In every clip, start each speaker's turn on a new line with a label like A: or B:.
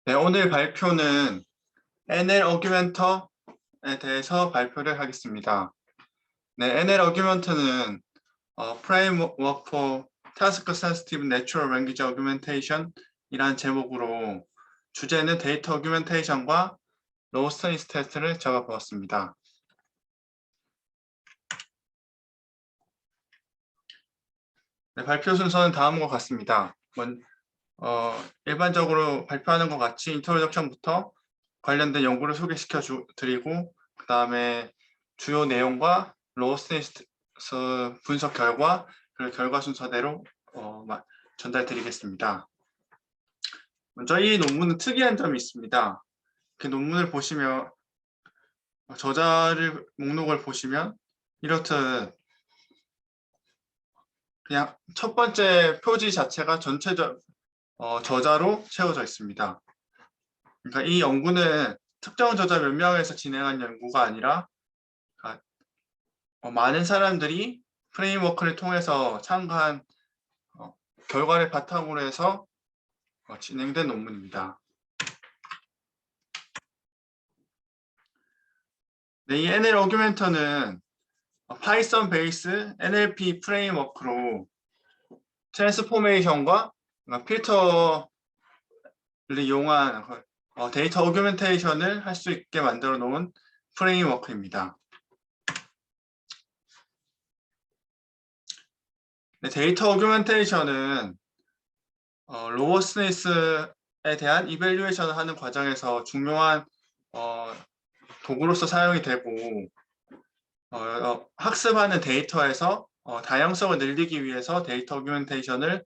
A: 네, 오늘 발표는 NL 어규멘터에 대해서 발표를 하겠습니다. 네, NL 어규멘터는 Framework for Task Sensitive Natural Language Augmentation 이라는 제목으로 주제는 데이터 어규멘테이션과 로우 스테이스 테스트를 적어보았습니다. 네, 발표 순서는 다음과 같습니다. 일반적으로 발표하는 것 같이 인트로덕션부터 관련된 연구를 소개시켜 드리고 그 다음에 주요 내용과 로우 스테이스 분석 결과 그리고 결과 순서대로 전달 드리겠습니다. 먼저 이 논문은 특이한 점이 있습니다. 그 논문을 보시면 저자를 목록을 보시면 이렇듯 그냥 첫 번째 표지 자체가 전체적 저자로 채워져 있습니다. 그러니까 이 연구는 특정 저자 몇 명에서 진행한 연구가 아니라 많은 사람들이 프레임워크를 통해서 참가한 결과를 바탕으로 해서 진행된 논문입니다. 네, 이 NL 어규멘터는 파이썬 베이스 NLP 프레임워크로 트랜스포메이션과 필터를 이용한 데이터 어규멘테이션을 할 수 있게 만들어 놓은 프레임워크입니다. 네, 데이터 어규멘테이션은 로워 스네이스에 대한 이밸류에이션을 하는 과정에서 중요한 도구로서 사용이 되고 학습하는 데이터에서 다양성을 늘리기 위해서 데이터 어규멘테이션을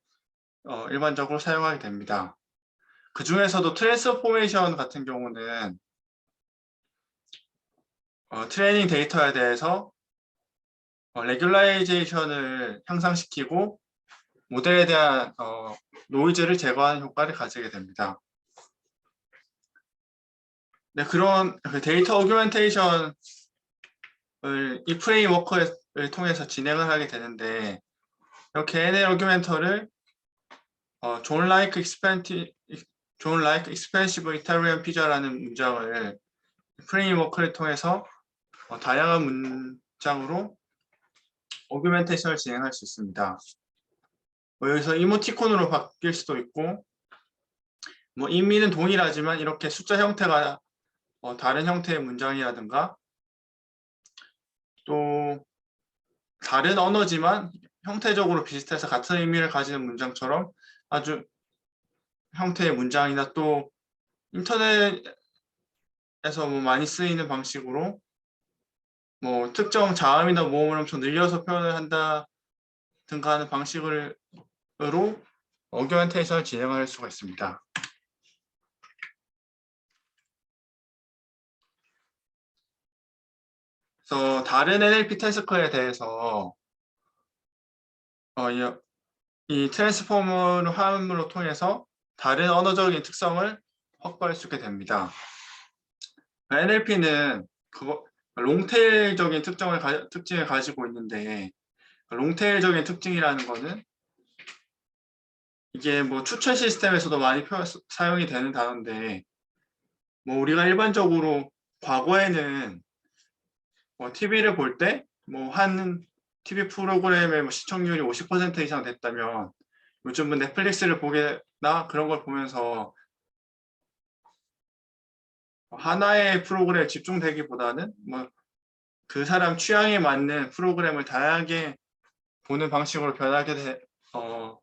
A: 일반적으로 사용하게 됩니다. 그 중에서도 트랜스포메이션 같은 경우는 트레이닝 데이터에 대해서 레귤라이제이션을 향상시키고 모델에 대한 노이즈를 제거하는 효과를 가지게 됩니다. 네, 그런 데이터 어규멘테이션을 이 프레임워크를 통해서 진행을 하게 되는데 이렇게 NL 어규멘터를 존 라이크 익스펜시브 이탈리안 피자라는 문장을 프레임워크를 통해서 다양한 문장으로 어규멘테이션을 진행할 수 있습니다. 여기서 이모티콘으로 바뀔 수도 있고 의미는 동일하지만 이렇게 숫자 형태가 다른 형태의 문장이라든가 또 다른 언어지만 형태적으로 비슷해서 같은 의미를 가지는 문장처럼 아주 형태의 문장이나 또 인터넷에서 많이 쓰이는 방식으로 특정 자음이나 모음을 엄청 늘려서 표현을 한다든가 하는 방식으로 어규멘테이션을 진행할 수가 있습니다. 그래서 다른 NLP 태스크에 대해서 이 트랜스포머 화음으로 통해서 다른 언어적인 특성을 확보할 수 있게 됩니다. NLP는 롱테일적인 특징을 가지고 있는데 롱테일적인 특징이라는 거는 이게 추천 시스템에서도 많이 사용이 되는 단어인데 우리가 일반적으로 과거에는 TV를 볼 때 한 TV 프로그램의 시청률이 50% 이상 됐다면 요즘은 넷플릭스를 보거나 그런 걸 보면서 하나의 프로그램에 집중되기보다는 그 사람 취향에 맞는 프로그램을 다양하게 보는 방식으로 변하게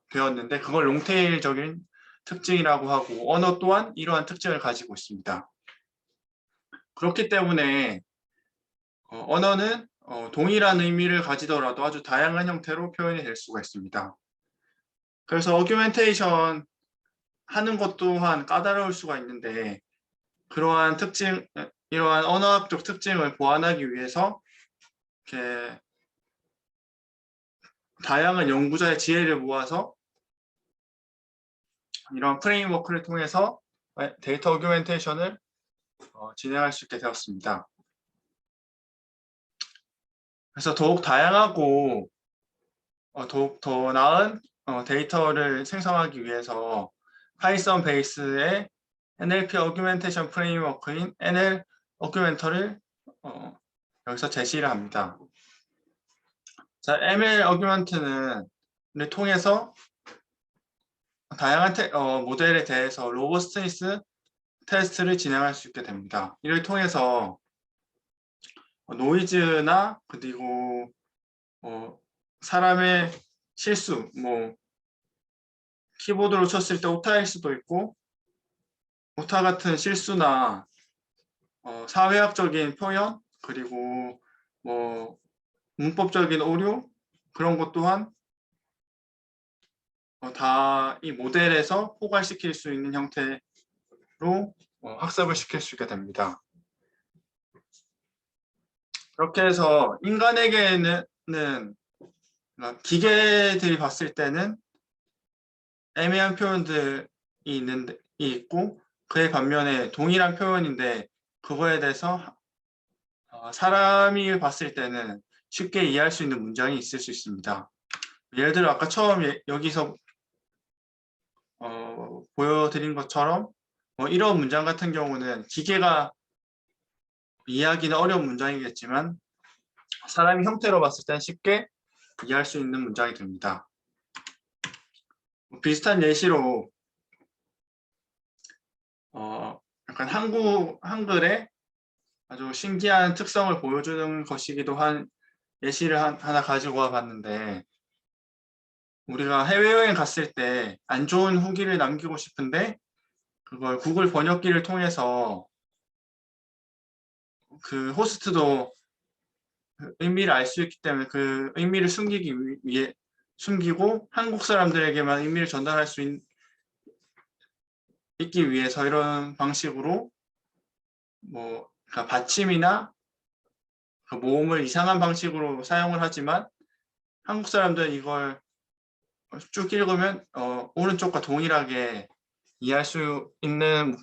A: 되었는데 그걸 롱테일적인 특징이라고 하고 언어 또한 이러한 특징을 가지고 있습니다. 그렇기 때문에 언어는 동일한 의미를 가지더라도 아주 다양한 형태로 표현이 될 수가 있습니다. 그래서 어규멘테이션 하는 것 또한 까다로울 수가 있는데 그러한 이러한 언어학적 특징을 보완하기 위해서 이렇게 다양한 연구자의 지혜를 모아서 이런 프레임워크를 통해서 데이터 어규멘테이션을 진행할 수 있게 되었습니다. 그래서 더욱 다양하고 더욱 더 나은 데이터를 생성하기 위해서 파이썬 베이스의 NLP 어규멘테이션 프레임워크인 NL 어규멘터를 여기서 제시를 합니다. 자, ML 어규먼트는 통해서 다양한 모델에 대해서 로버스트니스 테스트를 진행할 수 있게 됩니다. 이를 통해서 노이즈나 그리고 사람의 실수, 키보드로 쳤을 때 오타일 수도 있고 오타 같은 실수나 사회학적인 표현 그리고 문법적인 오류 그런 것 또한 다 이 모델에서 포괄시킬 수 있는 형태로 학습을 시킬 수 있게 됩니다. 그렇게 해서 인간에게는 기계들이 봤을 때는 애매한 표현들이 있고 그에 반면에 동일한 표현인데 그거에 대해서 사람이 봤을 때는 쉽게 이해할 수 있는 문장이 있을 수 있습니다. 예를 들어 아까 처음 여기서 보여드린 것처럼 이런 문장 같은 경우는 기계가 이해하기는 어려운 문장이겠지만 사람이 형태로 봤을 땐 쉽게 이해할 수 있는 문장이 됩니다. 비슷한 예시로 약간 한글의 아주 신기한 특성을 보여주는 것이기도 한 예시를 하나 가지고 와봤는데 우리가 해외여행 갔을 때 안 좋은 후기를 남기고 싶은데 그걸 구글 번역기를 통해서 그 호스트도 의미를 알 수 있기 때문에 그 의미를 숨기고 한국 사람들에게만 의미를 전달할 수 있기 위해서 이런 방식으로 그러니까 받침이나 그 모음을 이상한 방식으로 사용을 하지만 한국 사람들은 이걸 쭉 읽으면 오른쪽과 동일하게 이해할 수 있는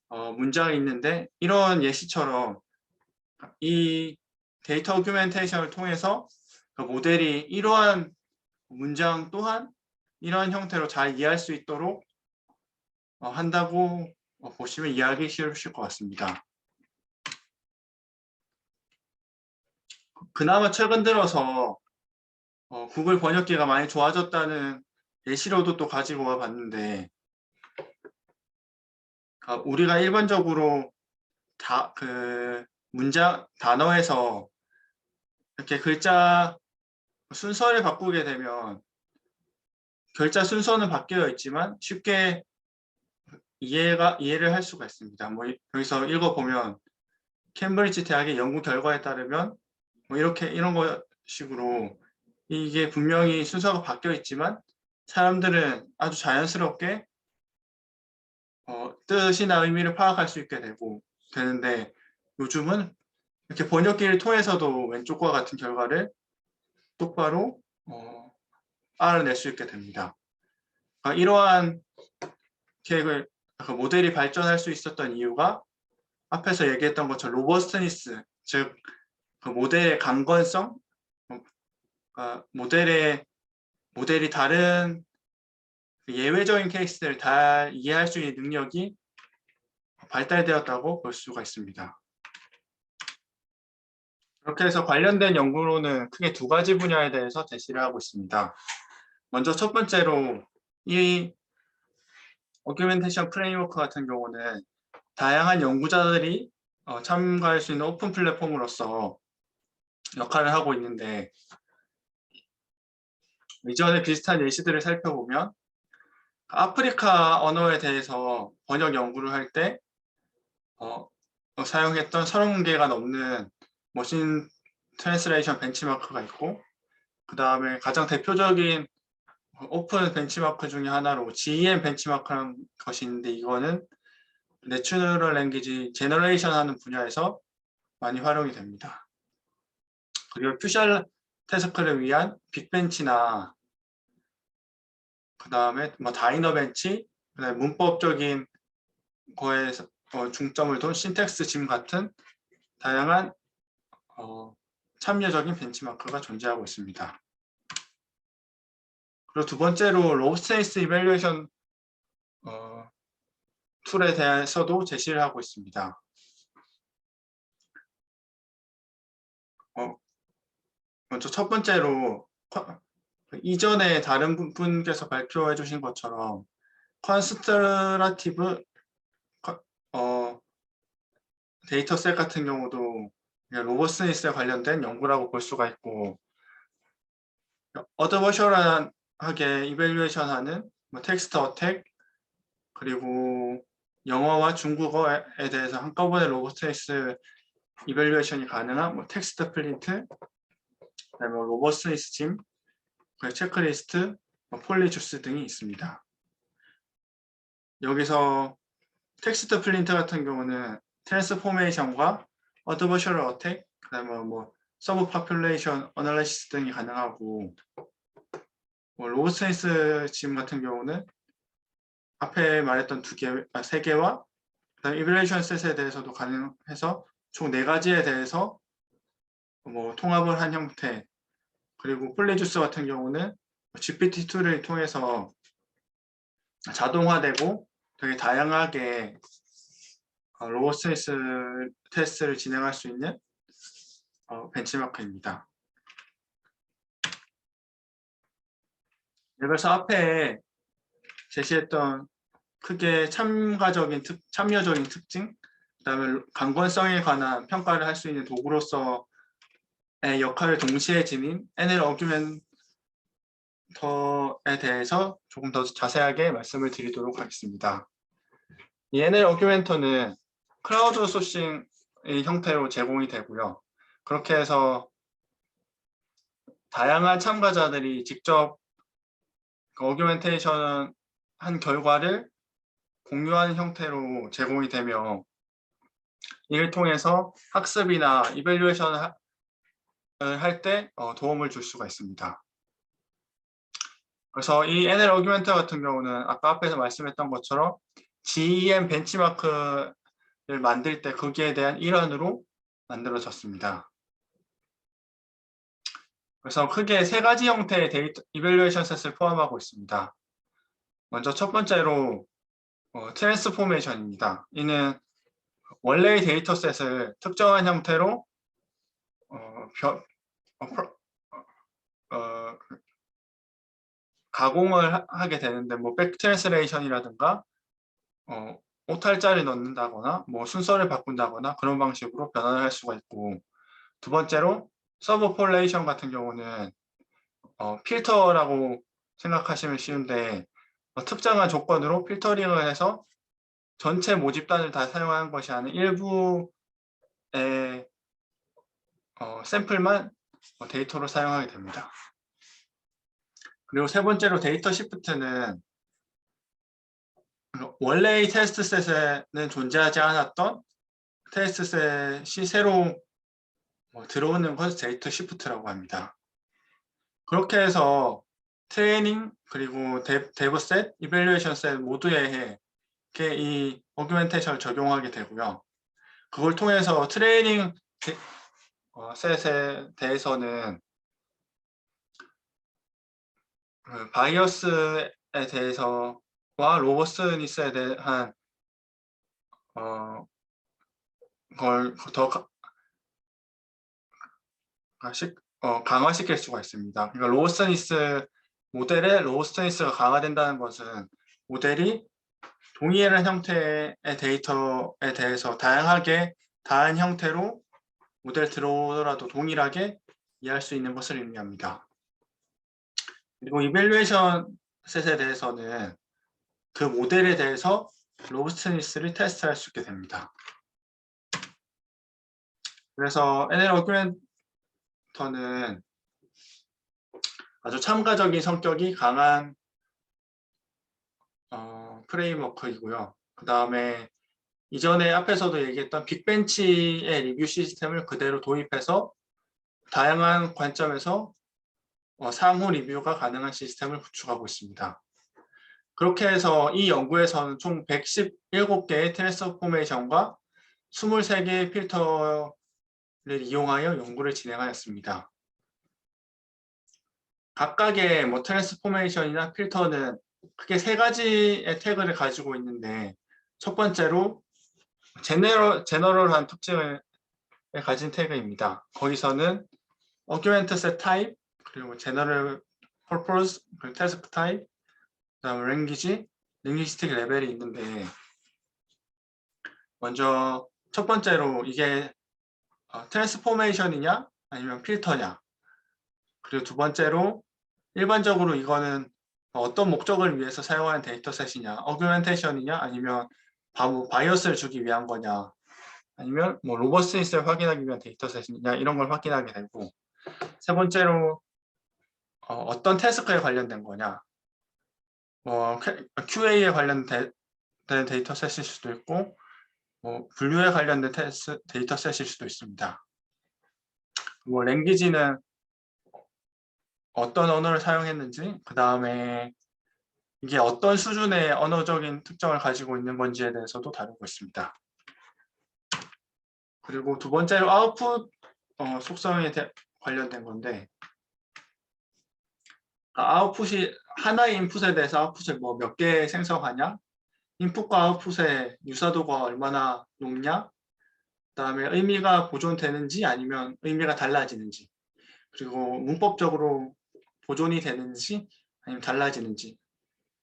A: 문장이 있는데 이런 예시처럼 이 데이터 오규멘테이션을 통해서 그 모델이 이러한 문장 또한 이러한 형태로 잘 이해할 수 있도록 한다고 보시면 이해하기 쉬우실 것 같습니다. 그나마 최근 들어서 구글 번역기가 많이 좋아졌다는 예시로도 또 가지고 와 봤는데 우리가 일반적으로 문장 단어에서 이렇게 글자 순서를 바꾸게 되면 글자 순서는 바뀌어 있지만 쉽게 이해를 할 수가 있습니다. 여기서 읽어보면 캠브리지 대학의 연구 결과에 따르면 이런 식으로 이게 분명히 순서가 바뀌어 있지만 사람들은 아주 자연스럽게 뜻이나 의미를 파악할 수 있게 되는데 요즘은 이렇게 번역기를 통해서도 왼쪽과 같은 결과를 똑바로 알아낼 수 있게 됩니다. 이러한 모델이 발전할 수 있었던 이유가 앞에서 얘기했던 것처럼 로버스트니스, 즉 그 모델의 강건성, 모델이 다른 예외적인 케이스들을 다 이해할 수 있는 능력이 발달되었다고 볼 수가 있습니다. 그렇게 해서 관련된 연구로는 크게 두 가지 분야에 대해서 제시를 하고 있습니다. 먼저 첫 번째로 이 어규멘테이션 프레임워크 같은 경우는 다양한 연구자들이 참가할 수 있는 오픈 플랫폼으로서 역할을 하고 있는데 이전에 비슷한 예시들을 살펴보면 아프리카 언어에 대해서 번역 연구를 할 때 사용했던 30개가 넘는 머신 트랜스레이션 벤치마크가 있고 그 다음에 가장 대표적인 오픈 벤치마크 중에 하나로 GEM 벤치마크라는 것이 있는데 이거는 내추럴 랭귀지 제너레이션 하는 분야에서 많이 활용이 됩니다. 그리고 퓨셜 태스크를 위한 빅벤치나 그 다음에 다이너 벤치, 그다음에 문법적인 거에 중점을 둔 신텍스 짐 같은 다양한 참여적인 벤치마크가 존재하고 있습니다. 그리고 두 번째로 로브스테이스 이밸류에이션 툴에 대해서도 제시를 하고 있습니다. 먼저 첫 번째로 이전에 다른 분께서 발표해 주신 것처럼 컨스트러티브 데이터셋 같은 경우도 로버스니스에 관련된 연구라고 볼 수가 있고, 어드버셔널하게 이밸류에이션하는 텍스트 어택, 그리고 영어와 중국어에 대해서 한꺼번에 로버스니스 이밸류에이션이 가능한 텍스트 플린트, 그다음에 로버스니스 짐, 체크리스트, 폴리주스 등이 있습니다. 여기서 텍스트 플린트 같은 경우는 트랜스포메이션과 어드버셔널 어택, 그다음에 서브 파퓰레이션 어널리시스 등이 가능하고, 로버스니스 짐 같은 경우는 앞에 말했던 세 개와 그다음 이밸류에이션 셋에 대해서도 가능해서 총 4가지에 대해서 통합을 한 형태, 그리고 폴리주스 같은 경우는 GPT-2를 통해서 자동화되고 되게 다양하게 로버스니스 테스트를 진행할 수 있는 벤치마크입니다. 그래서 앞에 제시했던 크게 참여적인 특징, 그다음에 강권성에 관한 평가를 할 수 있는 도구로서의 역할을 동시에 지닌 NL 어규멘터에 대해서 조금 더 자세하게 말씀을 드리도록 하겠습니다. 이 NL 어규멘터는 크라우드 소싱의 형태로 제공이 되고요. 그렇게 해서 다양한 참가자들이 직접 어규멘테이션 한 결과를 공유하는 형태로 제공이 되며, 이를 통해서 학습이나 이밸류에이션을 할 때 도움을 줄 수가 있습니다. 그래서 이 NL 어규멘터 같은 경우는 아까 앞에서 말씀했던 것처럼 GEM 벤치마크를 만들 때 거기에 대한 일환으로 만들어졌습니다. 그래서 크게 3가지 형태의 데이터 이밸류에이션 셋을 포함하고 있습니다. 먼저 첫 번째로 트랜스포메이션입니다. 이는 원래의 데이터셋을 특정한 형태로 가공을 하게 되는데, 백트랜스레이션이라든가 오탈자를 넣는다거나 순서를 바꾼다거나 그런 방식으로 변환을 할 수가 있고, 두 번째로 서브폴레이션 같은 경우는 필터라고 생각하시면 쉬운데, 특정한 조건으로 필터링을 해서 전체 모집단을 다 사용하는 것이 아닌 일부의 샘플만 데이터로 사용하게 됩니다. 그리고 세 번째로 데이터 시프트는 원래의 테스트셋에는 존재하지 않았던 테스트셋이 새로 들어오는 것을 데이터 시프트라고 합니다. 그렇게 해서 트레이닝, 그리고 데브셋, 이밸류에이션 셋 모두에 이 어규멘테이션을 적용하게 되고요. 그걸 통해서 트레이닝 셋에 대해서는 바이어스에 대해서와 로버스니스에 대한 걸 더 강화시킬 수가 있습니다. 그러니까 모델의 로버스니스가 강화된다는 것은 모델이 동일한 형태의 데이터에 대해서 다양한 형태로 모델 들어오더라도 동일하게 이해할 수 있는 것을 의미합니다. 그리고 이밸류에이션 셋에 대해서는 그 모델에 대해서 로버스니스를 테스트할 수 있게 됩니다. 그래서 NL 어규멘터는 아주 참가적인 성격이 강한 프레임워크이고요. 그 다음에 이전에 앞에서도 얘기했던 빅벤치의 리뷰 시스템을 그대로 도입해서 다양한 관점에서 상호 리뷰가 가능한 시스템을 구축하고 있습니다. 그렇게 해서 이 연구에서는 총 117개의 트랜스포메이션과 23개의 필터를 이용하여 연구를 진행하였습니다. 각각의 트랜스포메이션이나 필터는 크게 3가지의 태그를 가지고 있는데, 첫 번째로 제너럴한 특징을 가진 태그입니다. 거기서는 argument set type, 그리고 general purpose, 그리고 task type, 그다음 language, linguistic 레벨이 있는데, 먼저 첫 번째로 이게 트랜스포메이션이냐 아니면 필터냐, 그리고 두 번째로 일반적으로 이거는 어떤 목적을 위해서 사용하는 데이터셋이냐, 어규멘테이션이냐 아니면 바이어스를 주기 위한 거냐, 아니면 뭐 로버스티스를 확인하기 위한 데이터셋이냐, 이런 걸 확인하게 되고, 세 번째로 어떤 태스크에 관련된 거냐, QA에 관련된 데이터셋일 수도 있고, 분류에 관련된 데이터셋일 수도 있습니다. 랭귀지는 어떤 언어를 사용했는지, 그 다음에 이게 어떤 수준의 언어적인 특성을 가지고 있는 건지에 대해서도 다루고 있습니다. 그리고 두 번째로 아웃풋 속성에 관련된 건데, 아웃풋이 하나의 인풋에 대해서 아웃풋을 몇 개 생성하냐, 인풋과 아웃풋의 유사도가 얼마나 높냐, 그 다음에 의미가 보존되는지 아니면 의미가 달라지는지, 그리고 문법적으로 보존이 되는지 아니면 달라지는지,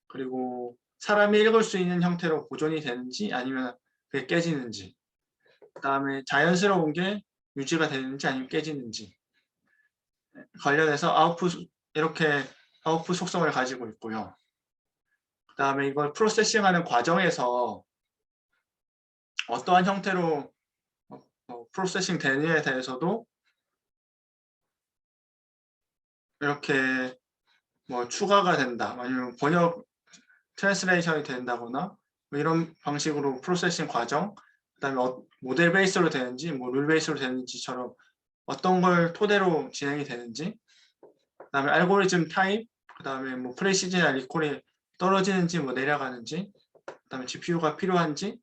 A: 그리고 사람이 읽을 수 있는 형태로 보존이 되는지 아니면 그게 깨지는지, 그 다음에 자연스러운 게 유지가 되는지 아니면 깨지는지 관련해서 이렇게 아웃풋 속성을 가지고 있고요. 그 다음에 이걸 프로세싱하는 과정에서 어떠한 형태로 프로세싱 되느냐에 대해서도 이렇게 추가가 된다, 아니면 번역 트랜스레이션이 된다거나 이런 방식으로 프로세싱 과정, 그 다음에 모델 베이스로 되는지 룰 베이스로 되는지처럼 어떤 걸 토대로 진행이 되는지, 그 다음에 알고리즘 타입, 그 다음에 프레시즌이나 리콜이 떨어지는지 내려가는지, 그 다음에 GPU가 필요한지,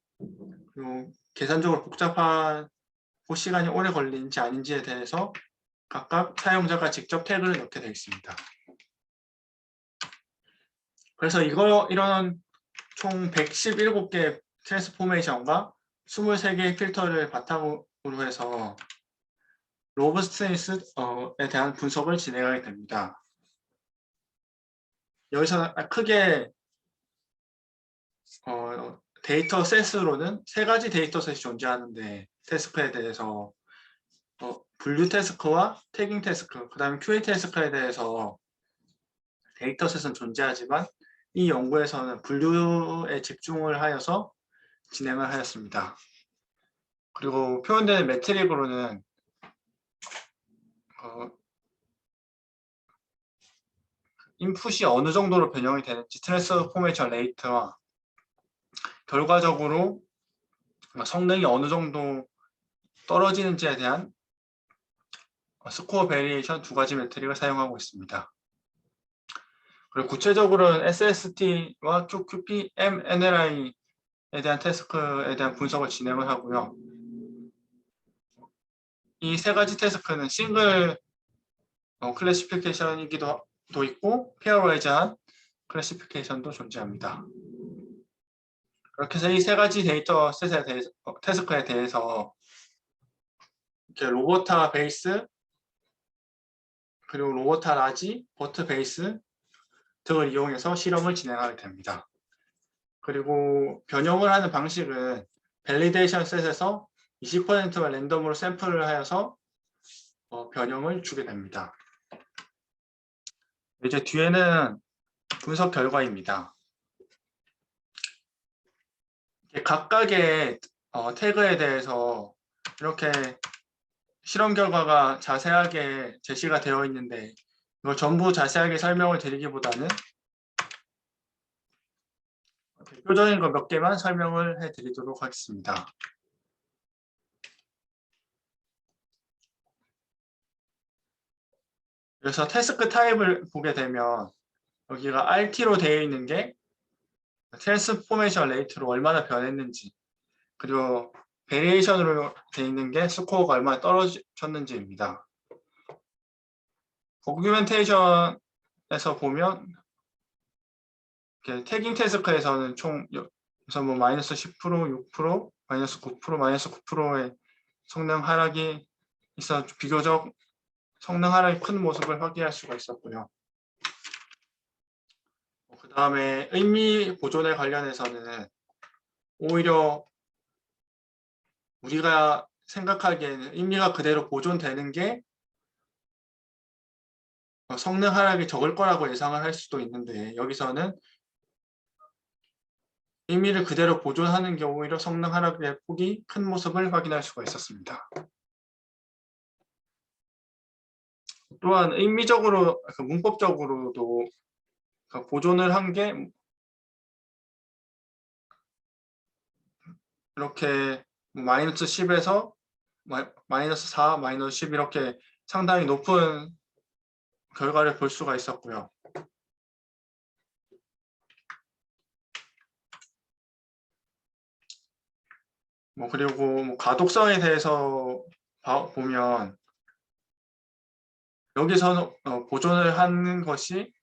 A: 그리고 계산적으로 복잡하고 시간이 오래 걸리는지 아닌지에 대해서 각각 사용자가 직접 태그를 넣게 되어 있습니다. 그래서 이런 총 117개 트랜스포메이션과 23개의 필터를 바탕으로 해서 로버스트니스에 대한 분석을 진행하게 됩니다. 여기서 크게 데이터셋으로는 세 가지 데이터셋이 존재하는데, 태스크에 대해서 분류 태스크와 태깅 태스크, 그 다음에 QA 태스크에 대해서 데이터셋은 존재하지만 이 연구에서는 분류에 집중을 하여서 진행을 하였습니다. 그리고 표현되는 매트릭으로는 인풋이 어느 정도로 변형이 되는지 트랜스포메이션 레이트와 결과적으로 성능이 어느 정도 떨어지는지에 대한 스코어 베리에이션 두 가지 매트릭을 사용하고 있습니다. 그리고 구체적으로는 SST와 QQP, MNLI에 대한 태스크에 대한 분석을 진행을 하고요. 이 세 가지 태스크는 싱글 클래시피케이션이기도 있고 페어웨이즈한 클래시피케이션도 존재합니다. 그렇게 해서 이 세 가지 데이터셋에 대해서 태스크에 대해서 이렇게 로보타 베이스, 그리고 로보타 라지, 버트 베이스 등을 이용해서 실험을 진행하게 됩니다. 그리고 변형을 하는 방식은 밸리데이션 셋에서 20%만 랜덤으로 샘플을 하여서 변형을 주게 됩니다. 이제 뒤에는 분석 결과입니다. 각각의 태그에 대해서 이렇게 실험 결과가 자세하게 제시가 되어 있는데, 이걸 전부 자세하게 설명을 드리기보다는 대표적인 거 몇 개만 설명을 해드리도록 하겠습니다. 그래서 태스크 타입을 보게 되면 여기가 RT로 되어 있는 게 트랜스포메이션 레이트로 얼마나 변했는지, 그리고 베리에이션으로 되어 있는 게 스코어가 얼마나 떨어졌는지입니다. 오규멘테이션에서 보면 태깅 태스크에서는 총 그래서 뭐 마이너스 10%, 6%, 마이너스 9%, 마이너스 9%의 성능 하락이 있어 비교적 성능 하락이 큰 모습을 확인할 수가 있었고요. 그 다음에 의미 보존에 관련해서는 오히려 우리가 생각하기에는 의미가 그대로 보존되는 게 성능 하락이 적을 거라고 예상을 할 수도 있는데, 여기서는 의미를 그대로 보존하는 게 오히려 성능 하락의 폭이 큰 모습을 확인할 수가 있었습니다. 또한 의미적으로, 문법적으로도 보존을 한 게 이렇게 마이너스 10에서 마이너스 4, 마이너스 10 이렇게 상당히 높은 결과를 볼 수가 있었고요. 그리고 가독성에 대해서 보면 여기서 보존을 하는 것이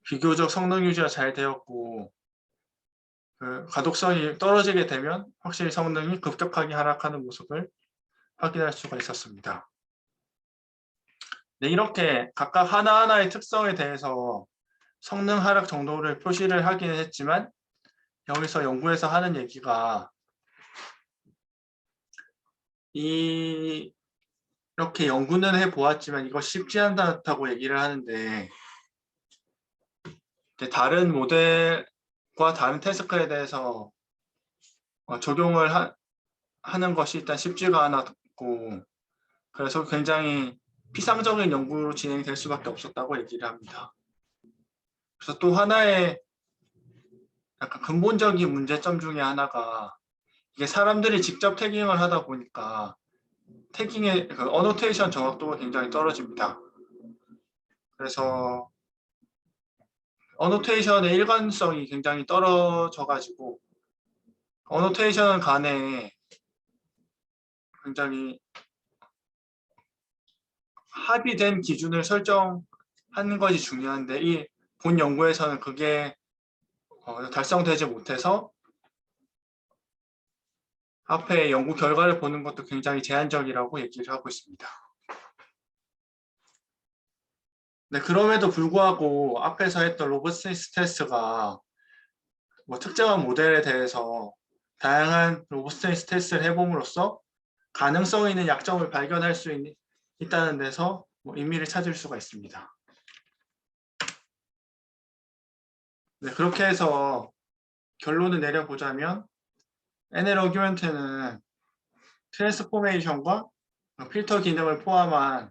A: 비교적 성능 유지가 잘 되었고, 가독성이 떨어지게 되면 확실히 성능이 급격하게 하락하는 모습을 확인할 수가 있었습니다. 네, 이렇게 각각 하나하나의 특성에 대해서 성능 하락 정도를 표시를 하기는 했지만, 여기서 연구에서 하는 얘기가 이렇게 연구는 해보았지만 이거 쉽지 않다고 얘기를 하는데, 다른 모델과 다른 태스크에 대해서 적용을 하는 것이 일단 쉽지가 않았고, 그래서 굉장히 피상적인 연구로 진행될 수밖에 없었다고 얘기를 합니다. 그래서 또 하나의 약간 근본적인 문제점 중에 하나가, 이게 사람들이 직접 태깅을 하다 보니까 태깅의 어노테이션 정확도가 굉장히 떨어집니다. 그래서 어노테이션의 일관성이 굉장히 떨어져 가지고 어노테이션 간에 굉장히 합의된 기준을 설정하는 것이 중요한데, 이 본 연구에서는 그게 달성되지 못해서 앞에 연구 결과를 보는 것도 굉장히 제한적이라고 얘기를 하고 있습니다. 네, 그럼에도 불구하고 앞에서 했던 로버스티스 테스트가 특정한 모델에 대해서 다양한 로버스티스 테스트를 해봄으로써 가능성 있는 약점을 발견할 수 있다는 데서 의미를 찾을 수가 있습니다. 네, 그렇게 해서 결론을 내려보자면 NL 어규먼트는 트랜스포메이션과 필터 기능을 포함한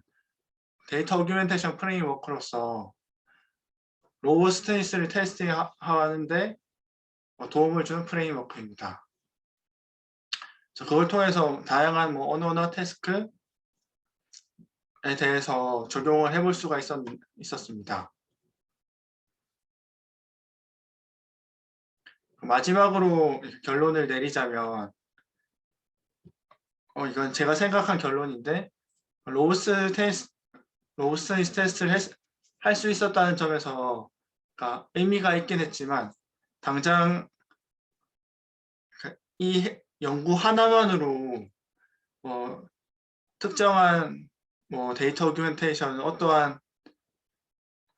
A: 데이터 어규멘테이션 프레임워크로서 로버스티스를 테스트하는데 도움을 주는 프레임워크입니다. 그걸 통해서 다양한 언어나 태스크에 대해서 적용을 해볼 수가 있었습니다. 마지막으로 결론을 내리자면, 이건 제가 생각한 결론인데, 로버스티스 테스트를 할 수 있었다는 점에서 의미가 있긴 했지만, 당장 이 연구 하나만으로 특정한 데이터 오규멘테이션 어떠한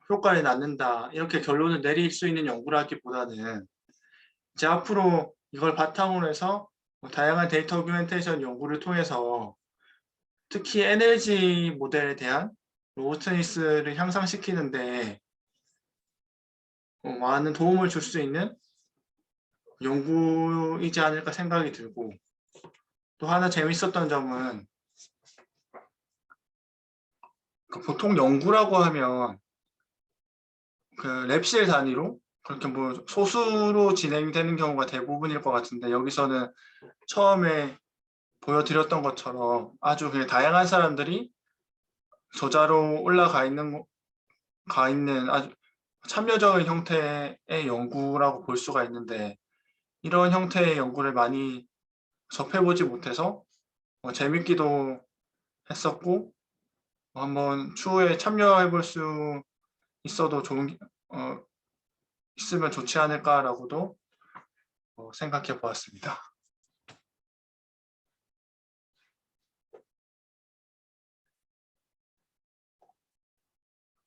A: 효과를 낳는다 이렇게 결론을 내릴 수 있는 연구라기보다는, 이제 앞으로 이걸 바탕으로 해서 다양한 데이터 오규멘테이션 연구를 통해서 특히 NLG 모델에 대한 로버스티스를 향상시키는데 많은 도움을 줄 수 있는 연구이지 않을까 생각이 들고, 또 하나 재밌었던 점은 보통 연구라고 하면 랩실 단위로 그렇게 소수로 진행되는 경우가 대부분일 것 같은데, 여기서는 처음에 보여드렸던 것처럼 아주 다양한 사람들이 저자로 올라가 있는 아주 참여적인 형태의 연구라고 볼 수가 있는데, 이런 형태의 연구를 많이 접해보지 못해서 재밌기도 했었고, 한번 추후에 참여해볼 수 있으면 좋지 않을까라고도 생각해 보았습니다.